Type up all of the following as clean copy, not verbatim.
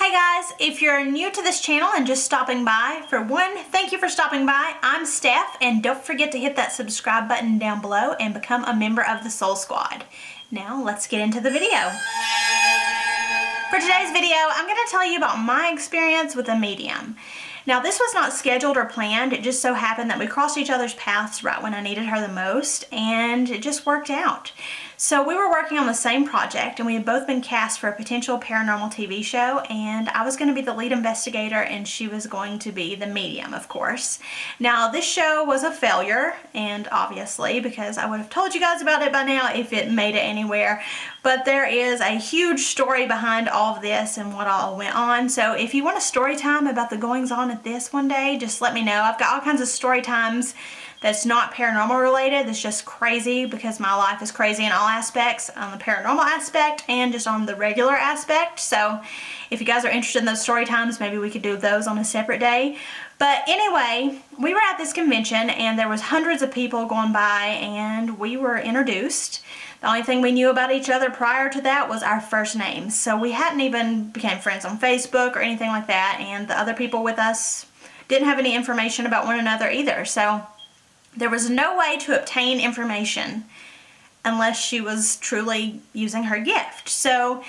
Hey guys, if you're new to this channel and just stopping by, for one, thank you for stopping by. I'm Steph, and don't forget to hit that subscribe button down below and become a member of the Soul Squad. Now let's get into the video. For today's video, I'm going to tell you about my experience with a medium. Now this was not scheduled or planned, it just so happened that we crossed each other's paths right when I needed her the most, and it just worked out. So we were working on the same project, and we had both been cast for a potential paranormal TV show, and I was going to be the lead investigator and she was going to be the medium, of course. Now this show was a failure, and obviously, because I would have told you guys about it by now if it made it anywhere, but there is a huge story behind all of this and what all went on. So if you want a story time about the goings on at this one day, just let me know. I've got all kinds of story times that's not paranormal related, that's just crazy because my life is crazy in all aspects, on the paranormal aspect and just on the regular aspect. So if you guys are interested in those story times, maybe we could do those on a separate day. But anyway, we were at this convention and there was hundreds of people going by and we were introduced. The only thing we knew about each other prior to that was our first names. So we hadn't even become friends on Facebook or anything like that, and the other people with us didn't have any information about one another either. So there was no way to obtain information unless she was truly using her gift. So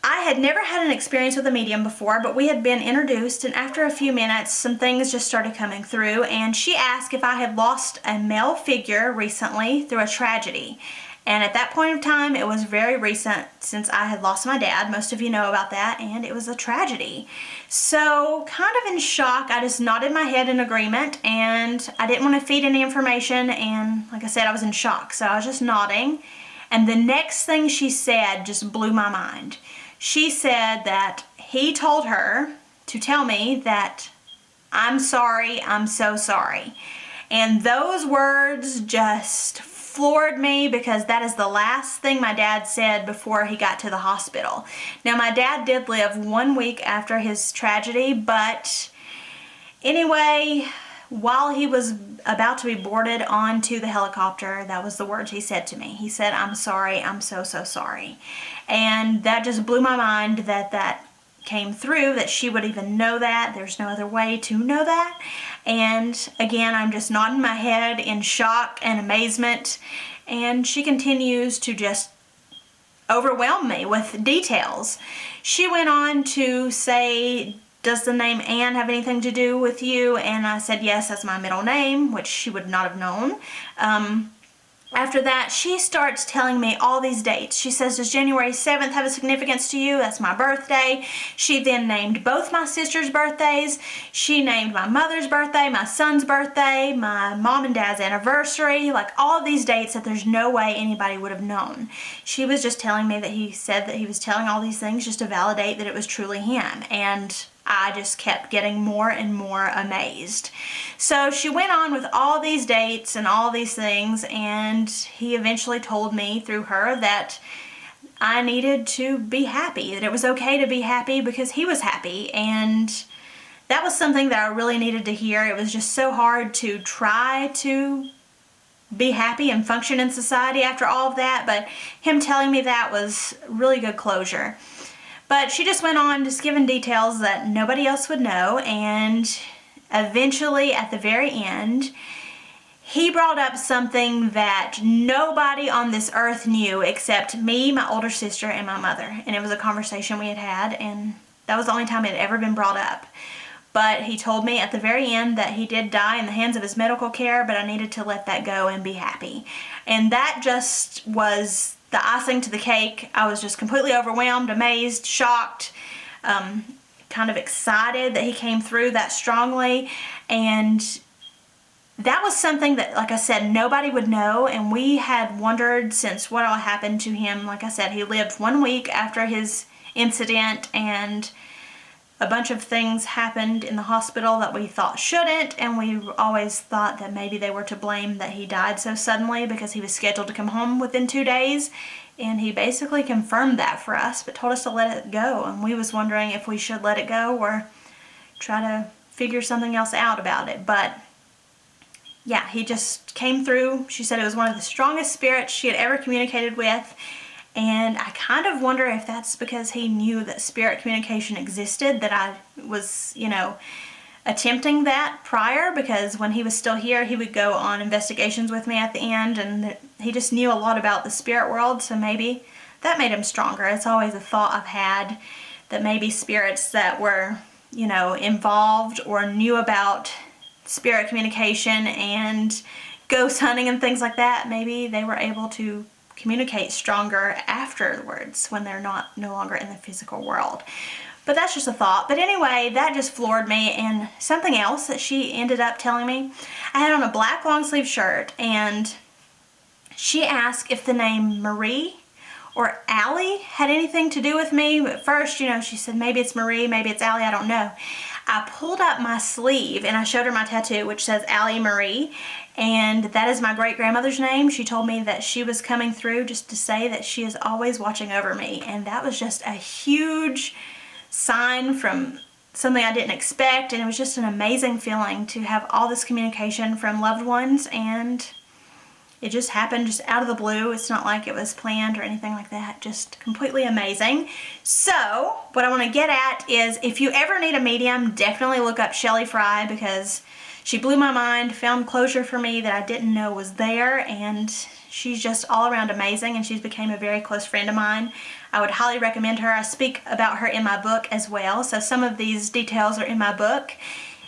I had never had an experience with a medium before, but we had been introduced, and after a few minutes some things just started coming through, and she asked if I had lost a male figure recently through a tragedy. And at that point of time, it was very recent since I had lost my dad. Most of you know about that, and it was a tragedy. So, kind of in shock, I just nodded my head in agreement, and I didn't want to feed any information, and like I said, I was in shock, so I was just nodding. And the next thing she said just blew my mind. She said that he told her to tell me that I'm sorry, I'm so sorry. And those words just floored me because that is the last thing my dad said before he got to the hospital. Now my dad did live 1 week after his tragedy, but anyway, while he was about to be boarded onto the helicopter, that was the words he said to me. He said, "I'm sorry, I'm so, so sorry." And that just blew my mind that came through, that she would even know that. There's no other way to know that. And again, I'm just nodding my head in shock and amazement, and she continues to just overwhelm me with details. She went on to say, "Does the name Ann have anything to do with you?" And I said, "Yes, that's my middle name," which she would not have known. After that, she starts telling me all these dates. She says, "Does January 7th have a significance to you?" That's my birthday. She then named both my sisters' birthdays. She named my mother's birthday, my son's birthday, my mom and dad's anniversary, like all of these dates that there's no way anybody would have known. She was just telling me that he said that he was telling all these things just to validate that it was truly him. And I just kept getting more and more amazed. So she went on with all these dates and all these things, and he eventually told me through her that I needed to be happy, that it was okay to be happy because he was happy. And that was something that I really needed to hear. It was just so hard to try to be happy and function in society after all of that, but him telling me that was really good closure. But she just went on just giving details that nobody else would know, and eventually at the very end, he brought up something that nobody on this earth knew except me, my older sister, and my mother. And it was a conversation we had had, and that was the only time it had ever been brought up. But he told me at the very end that he did die in the hands of his medical care, but I needed to let that go and be happy. And that just was the icing to the cake. I was just completely overwhelmed, amazed, shocked, kind of excited that he came through that strongly. And that was something that, like I said, nobody would know, and we had wondered since what all happened to him. Like I said, he lived 1 week after his incident, and a bunch of things happened in the hospital that we thought shouldn't, and we always thought that maybe they were to blame that he died so suddenly because he was scheduled to come home within 2 days, and he basically confirmed that for us but told us to let it go. And we was wondering if we should let it go or try to figure something else out about it. But yeah, he just came through. She said it was one of the strongest spirits she had ever communicated with, And I kind of wonder if that's because he knew that spirit communication existed, that I was, you know, attempting that prior, because when he was still here, he would go on investigations with me at the end, and he just knew a lot about the spirit world, so maybe that made him stronger. It's always a thought I've had that maybe spirits that were, you know, involved or knew about spirit communication and ghost hunting and things like that, maybe they were able to communicate stronger afterwards when they're no longer in the physical world. But that's just a thought. But anyway, that just floored me. And something else that she ended up telling me, I had on a black long sleeve shirt, and she asked if the name Marie or Allie had anything to do with me. At first, you know, she said maybe it's Marie, maybe it's Allie, I don't know. I pulled up my sleeve and I showed her my tattoo, which says Allie Marie, and that is my great-grandmother's name. She told me that she was coming through just to say that she is always watching over me, and that was just a huge sign from something I didn't expect, and it was just an amazing feeling to have all this communication from loved ones, and it just happened just out of the blue. It's not like it was planned or anything like that. Just completely amazing. So what I want to get at is, if you ever need a medium, definitely look up Shelly Fry, because she blew my mind, found closure for me that I didn't know was there, and she's just all around amazing, and she's became a very close friend of mine. I would highly recommend her. I speak about her in my book as well, so some of these details are in my book,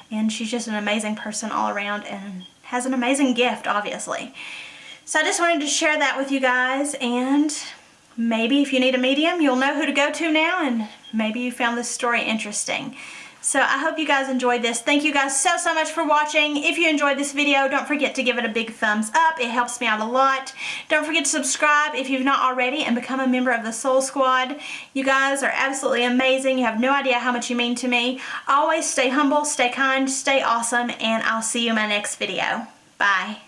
and she's just an amazing person all around and has an amazing gift, obviously. So I just wanted to share that with you guys, and maybe if you need a medium, you'll know who to go to now, and maybe you found this story interesting. So I hope you guys enjoyed this. Thank you guys so much for watching. If you enjoyed this video, don't forget to give it a big thumbs up. It helps me out a lot. Don't forget to subscribe if you've not already, and become a member of the Soul Squad. You guys are absolutely amazing. You have no idea how much you mean to me. Always stay humble, stay kind, stay awesome, and I'll see you in my next video. Bye.